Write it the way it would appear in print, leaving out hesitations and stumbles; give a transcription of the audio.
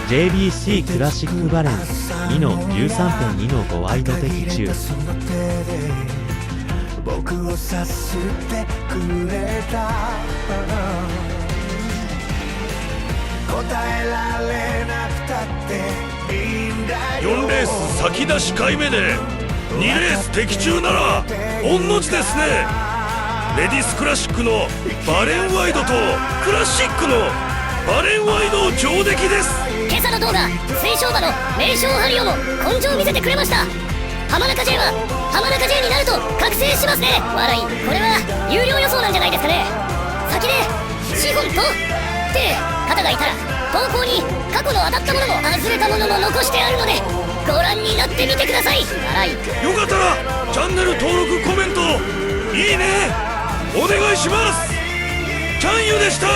JBC クラシックバレン2の 13.2-5 ワイド的中。僕をさすってくれた答えられなくたっていいんだよ。4レース先出し回目で2レース的中なら御の字ですね。レディスクラシックのバレンワイドとクラシックのバレンワイド上出来です。今朝の動画、水晶馬の名将ハリオも根性を見せてくれました。浜中 J は浜中 J になると覚醒しますね。笑い。これは有料予想なんじゃないですかね。先で資本とって方がいたら投稿に過去の当たったものも外れたものも残してあるのでご覧になってみてください。笑い。よかったらチャンネル登録コメントいいねお願いします。チャンユでした。